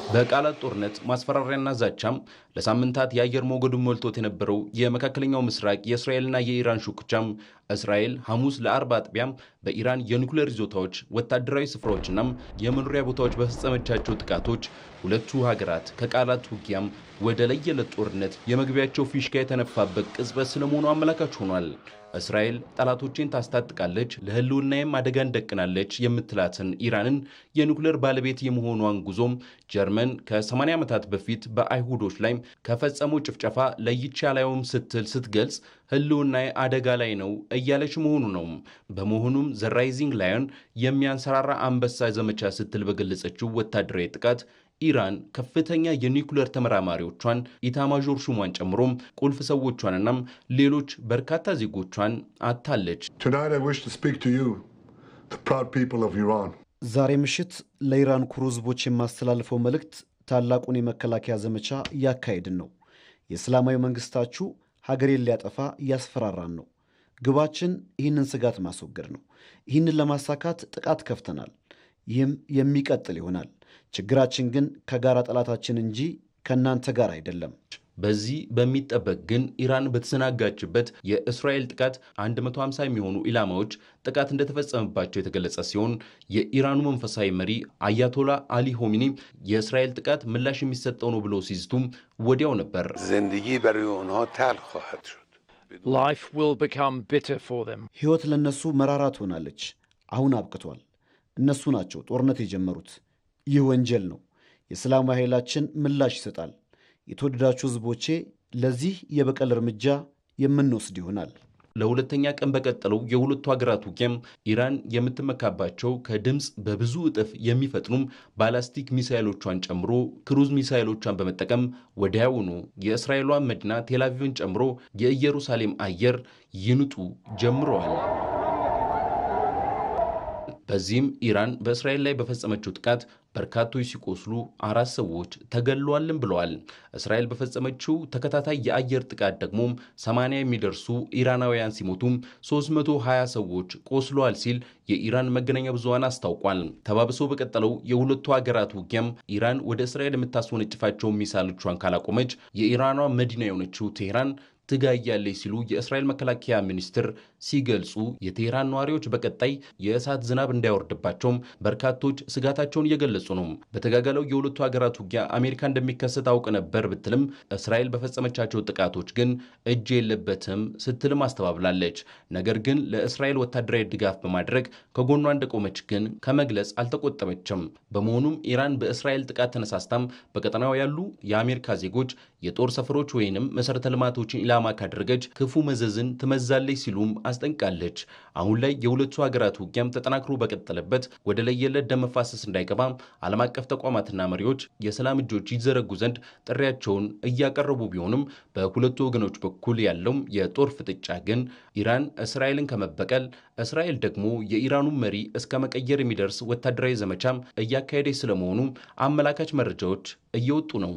በቃላት ጦርነት ማስፈራሪያና ዛቻም ለሳምንታት የአየር ሞገዱን ሞልቶት የነበረው የመካከለኛው ምስራቅ የእስራኤልና የኢራን ሹክቻም እስራኤል ሐሙስ ለአርብ አጥቢያም በኢራን የኒኩሌር ይዞታዎች ወታደራዊ ስፍራዎችና የመኖሪያ ቦታዎች በፈጸመቻቸው ጥቃቶች ሁለቱ ሀገራት ከቃላት ውጊያም ወደ ለየለት ጦርነት የመግቢያቸው ፊሽካ የተነፋበት ቅጽበት ስለመሆኑ አመላካች ሆኗል። እስራኤል ጠላቶችን ታስታጥቃለች፣ ለህልውናዬም አደጋን ደቅናለች የምትላትን ኢራንን የኒኩሌር ባለቤት የመሆኗን ጉዞም ጀርመን ከ80 ዓመታት በፊት በአይሁዶች ላይ ከፈጸመው ጭፍጨፋ ለይቼ አላየውም ስትል ስትገልጽ ህልውናዬ አደጋ ላይ ነው እያለች መሆኑ ነው። በመሆኑም ዘ ራይዚንግ ላየን የሚያንሰራራ አንበሳ ዘመቻ ስትል በገለጸችው ወታደራዊ ጥቃት ኢራን ከፍተኛ የኒኩሌር ተመራማሪዎቿን ኢታማዦር ሹሟን ጨምሮም ቁልፍ ሰዎቿንና ሌሎች በርካታ ዜጎቿን አታለች። ዛሬ ምሽት ለኢራን ኩሩ ህዝቦች የማስተላልፈው መልእክት ታላቁን የመከላከያ ዘመቻ እያካሄድን ነው። የእስላማዊ መንግስታችሁ ሀገሬን ሊያጠፋ እያስፈራራን ነው። ግባችን ይህንን ስጋት ማስወገድ ነው። ይህንን ለማሳካት ጥቃት ከፍተናል። ይህም የሚቀጥል ይሆናል። ችግራችን ግን ከጋራ ጠላታችን እንጂ ከእናንተ ጋር አይደለም። በዚህ በሚጠበቅ ግን ኢራን በተሰናጋችበት የእስራኤል ጥቃት 150 የሚሆኑ ኢላማዎች ጥቃት እንደተፈጸመባቸው የተገለጸ ሲሆን የኢራኑ መንፈሳዊ መሪ አያቶላ አሊ ሆሚኒ የእስራኤል ጥቃት ምላሽ የሚሰጠው ነው ብለው ሲዝቱም ወዲያው ነበር። ሕይወት ለነሱ መራራ ትሆናለች። አሁን አብቅቷል። እነሱ ናቸው ጦርነት የጀመሩት። ይህ ወንጀል ነው። የእስላማዊ ኃይላችን ምላሽ ይሰጣል። የተወደዳችሁ ህዝቦቼ፣ ለዚህ የበቀል እርምጃ የምንወስድ ይሆናል። ለሁለተኛ ቀን በቀጠለው የሁለቱ ሀገራት ውጊያም ኢራን የምትመካባቸው ከድምፅ በብዙ እጥፍ የሚፈጥኑም ባላስቲክ ሚሳይሎቿን ጨምሮ ክሩዝ ሚሳይሎቿን በመጠቀም ወዲያውኑ የእስራኤሏን መዲና ቴልአቪቭን ጨምሮ የኢየሩሳሌም አየር ይንጡ ጀምረዋል። በዚህም ኢራን በእስራኤል ላይ በፈጸመችው ጥቃት በርካቶች ሲቆስሉ 4 ሰዎች ተገድለዋልም ብለዋል። እስራኤል በፈጸመችው ተከታታይ የአየር ጥቃት ደግሞ 80 የሚደርሱ ኢራናውያን ሲሞቱም 320 ሰዎች ቆስለዋል ሲል የኢራን መገናኛ ብዙሃን አስታውቋል። ተባብሶ በቀጠለው የሁለቱ ሀገራት ውጊያም ኢራን ወደ እስራኤል የምታስወነጭፋቸው ሚሳይሎቿን ካላቆመች የኢራኗ መዲና የሆነችው ቴህራን ትጋያለች ሲሉ የእስራኤል መከላከያ ሚኒስትር ሲገልጹ፣ የቴህራን ነዋሪዎች በቀጣይ የእሳት ዝናብ እንዳይወርድባቸውም በርካቶች ስጋታቸውን እየገለጹ ነው። በተጋጋለው የሁለቱ ሀገራት ውጊያ አሜሪካ እንደሚከሰት አውቅ ነበር ብትልም እስራኤል በፈጸመቻቸው ጥቃቶች ግን እጅ የለበትም ስትልም አስተባብላለች። ነገር ግን ለእስራኤል ወታደራዊ ድጋፍ በማድረግ ከጎኗ እንደቆመች ግን ከመግለጽ አልተቆጠበችም። በመሆኑም ኢራን በእስራኤል ጥቃት ተነሳስታም በቀጠናው ያሉ የአሜሪካ ዜጎች የጦር ሰፈሮች ወይንም መሰረተ ልማቶችን ኢላማ ካደረገች ክፉ መዘዝን ትመዛለች ሲሉም አስጠንቃለች። አሁን ላይ የሁለቱ ሀገራት ውጊያም ተጠናክሮ በቀጠለበት ወደ ለየለት ደም መፋሰስ እንዳይገባ ዓለም አቀፍ ተቋማትና መሪዎች የሰላም እጆች ይዘረጉ ዘንድ ጥሪያቸውን እያቀረቡ ቢሆንም በሁለቱ ወገኖች በኩል ያለው የጦር ፍጥጫ ግን ኢራን እስራኤልን ከመበቀል እስራኤል ደግሞ የኢራኑን መሪ እስከ መቀየር የሚደርስ ወታደራዊ ዘመቻም እያካሄደች ስለመሆኑ አመላካች መረጃዎች እየወጡ ነው።